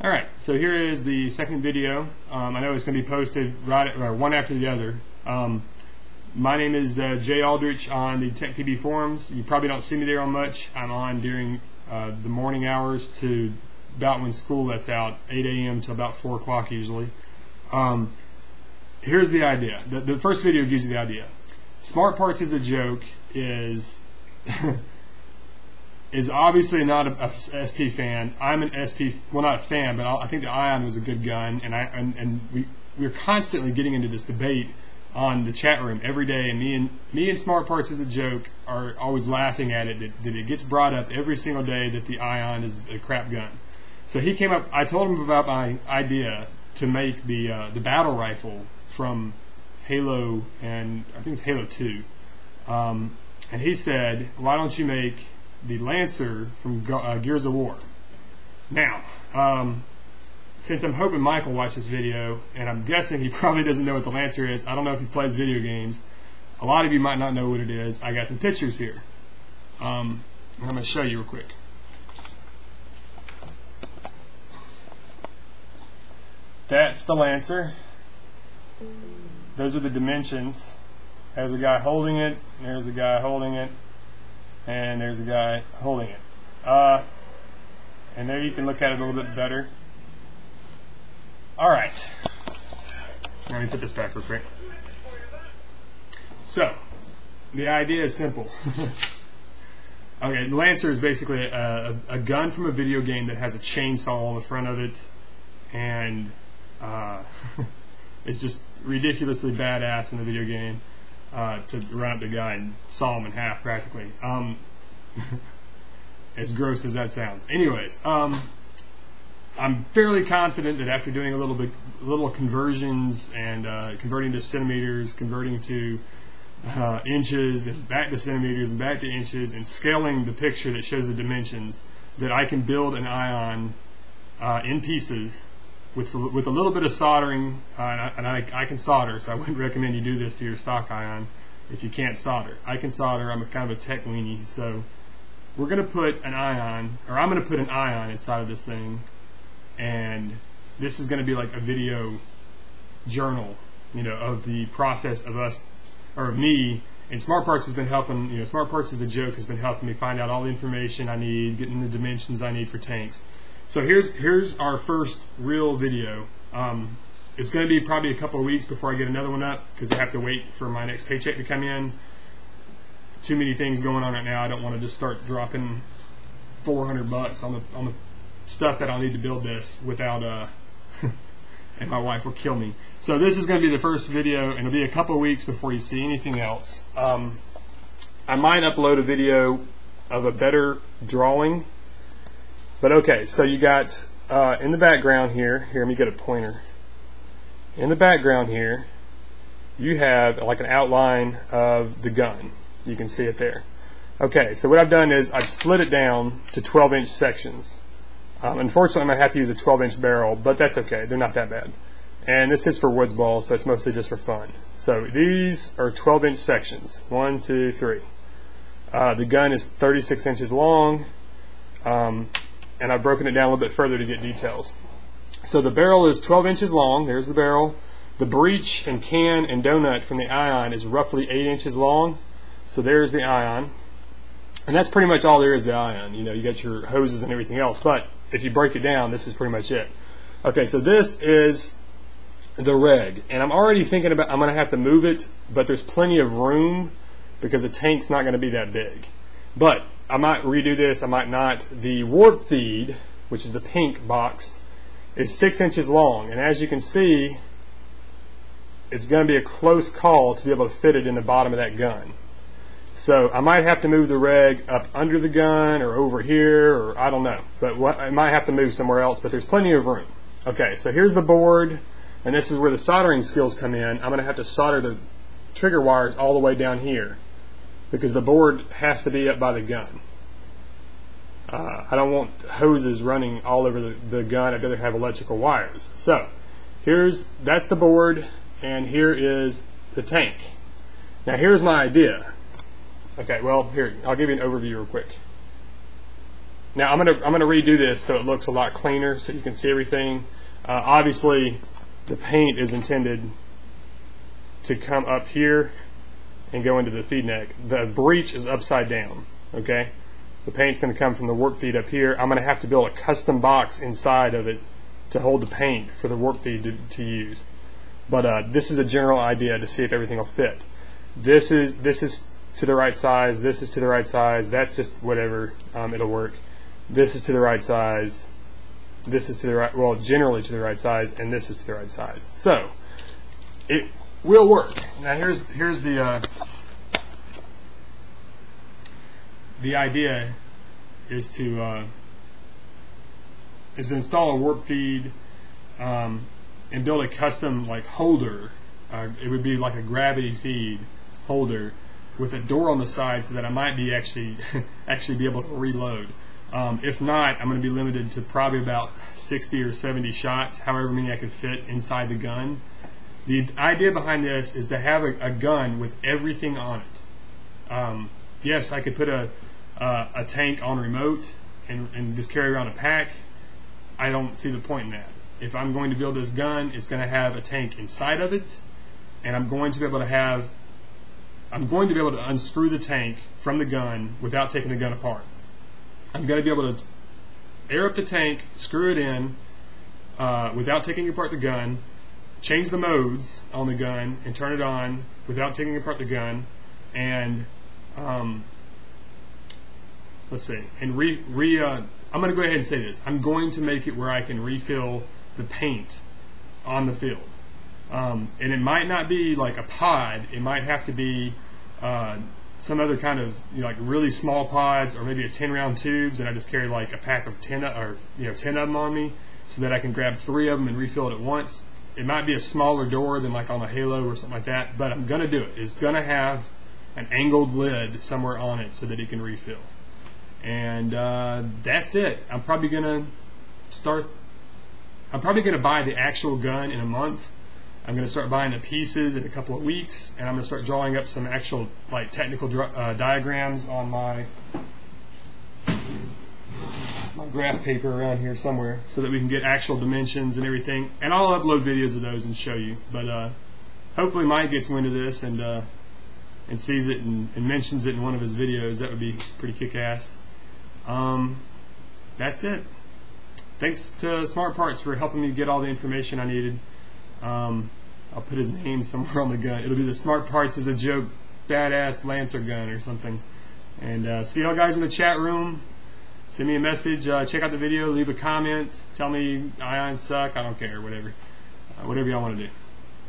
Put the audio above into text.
Alright, so here is the second video. I know it's going to be posted one after the other. My name is Jay Aldrich on the TechPB forums. You probably don't see me there on much. I'm on during the morning hours to about when school lets out, 8 a.m. to about 4 o'clock usually. Here's the idea. The first video gives you the idea. Smart Parts is a Joke is is obviously not a SP fan. I'm an SP, well, not a fan, but I think the Ion was a good gun, and we're constantly getting into this debate on the chat room every day, and me and Smart Parts is a Joke are always laughing at it, that it gets brought up every single day that the Ion is a crap gun. So he came up, I told him about my idea to make the battle rifle from Halo, and I think it's Halo 2, and he said, why don't you make the Lancer from Gears of War? Now, since I'm hoping Michael watched this video, and I'm guessing he probably doesn't know what the Lancer is, I don't know if he plays video games, a lot of you might not know what it is. I got some pictures here. I'm going to show you real quick. That's the Lancer. Those are the dimensions. There's a guy holding it, there's a guy holding it, and there's a guy holding it. And there you can look at it a little bit better. Alright. Let me put this back real quick. So, the idea is simple. Okay, the Lancer is basically a gun from a video game that has a chainsaw on the front of it, and it's just ridiculously badass in the video game. To run up the guy and saw him in half practically. As gross as that sounds. Anyways, I'm fairly confident that after doing a little conversions and converting to centimeters, converting to inches, and back to centimeters and back to inches, and scaling the picture that shows the dimensions, that I can build an Ion in pieces with a little bit of soldering, and I can solder, so I wouldn't recommend you do this to your stock Ion if you can't solder. I can solder. I'm kind of a tech weenie, so we're going to put an Ion, or I'm going to put an Ion inside of this thing, and this is going to be like a video journal, of the process of us, or of me. And Smart Parts has been helping. Smart Parts is a Joke has been helping me find out all the information I need, getting the dimensions I need for tanks. So here's our first real video. It's going to be probably a couple of weeks before I get another one up, because I have to wait for my next paycheck to come in. Too many things going on right now. I don't want to just start dropping $400 on the stuff that I'll need to build this without and my wife will kill me. So this is going to be the first video, and it'll be a couple of weeks before you see anything else. I might upload a video of a better drawing. But okay, so you got in the background here, let me get a pointer. In the background here, you have like an outline of the gun. You can see it there. Okay, so what I've done is I've split it down to 12-inch sections. Unfortunately, I'm going to have to use a 12-inch barrel, but that's okay. They're not that bad. And this is for woods balls, so it's mostly just for fun. So these are 12-inch sections. 1, 2, 3. The gun is 36 inches long. And I've broken it down a little bit further to get details. So the barrel is 12 inches long. There's the barrel. The breech and can and donut from the Ion is roughly 8 inches long. So there's the Ion. And that's pretty much all there is to the Ion. You got your hoses and everything else. But if you break it down, this is pretty much it. Okay, so this is the reg. And I'm already thinking about, I'm going to have to move it, but there's plenty of room because the tank's not going to be that big. But I might redo this, I might not. The warp feed, which is the pink box, is 6 inches long, and as you can see, it's going to be a close call to be able to fit it in the bottom of that gun. So I might have to move the reg up under the gun or over here, or I don't know, but I might have to move somewhere else, but there's plenty of room. Okay, so here's the board, and this is where the soldering skills come in. I'm going to have to solder the trigger wires all the way down here, because the board has to be up by the gun. I don't want hoses running all over the gun. I'd rather have electrical wires. So that's the board, and here is the tank. Now here's my idea. Okay, well, here, I'll give you an overview real quick. Now I'm gonna redo this so it looks a lot cleaner, so you can see everything. Obviously, the paint is intended to come up here and go into the feed neck. The breech is upside down. Okay, the paint's going to come from the work feed up here. I'm going to have to build a custom box inside of it to hold the paint for the work feed to use. But this is a general idea to see if everything will fit. This is to the right size. This is to the right size. That's just whatever. It'll work. This is to the right size. This is to the right. Well, generally to the right size, and this is to the right size. So it will work. Now here's the idea is to install a warp feed and build a custom like holder. It would be like a gravity feed holder with a door on the side, so that I might be actually be able to reload. If not, I'm going to be limited to probably about 60 or 70 shots, however many I could fit inside the gun. The idea behind this is to have a gun with everything on it. Yes, I could put a tank on remote and just carry around a pack. I don't see the point in that. If I'm going to build this gun, it's going to have a tank inside of it, and I'm going to be able to unscrew the tank from the gun without taking the gun apart. I'm going to be able to air up the tank, screw it in without taking apart the gun, change the modes on the gun and turn it on without taking apart the gun, and let's see, and I'm going to go ahead and say this. I'm going to make it where I can refill the paint on the field. And it might not be like a pod. It might have to be some other kind of, like really small pods, or maybe a 10-round tubes, and I just carry like a pack of 10 of them on me, so that I can grab 3 of them and refill it at once. It might be a smaller door than like on a Halo or something like that, but I'm going to do it. It's going to have an angled lid somewhere on it so that it can refill. And that's it. I'm probably going to buy the actual gun in a month. I'm going to start buying the pieces in a couple of weeks, and I'm going to start drawing up some actual like technical diagrams on my graph paper around here somewhere, so that we can get actual dimensions and everything. And I'll upload videos of those and show you. But hopefully Mike gets wind of this and sees it and mentions it in one of his videos. That would be pretty kick-ass. That's it. Thanks to Smart Parts for helping me get all the information I needed. I'll put his name somewhere on the gun. It'll be the Smart Parts is a joke badass Lancer gun or something. And see y'all guys in the chat room. Send me a message. Check out the video. Leave a comment. Tell me ions suck. I don't care. Whatever y'all want to do.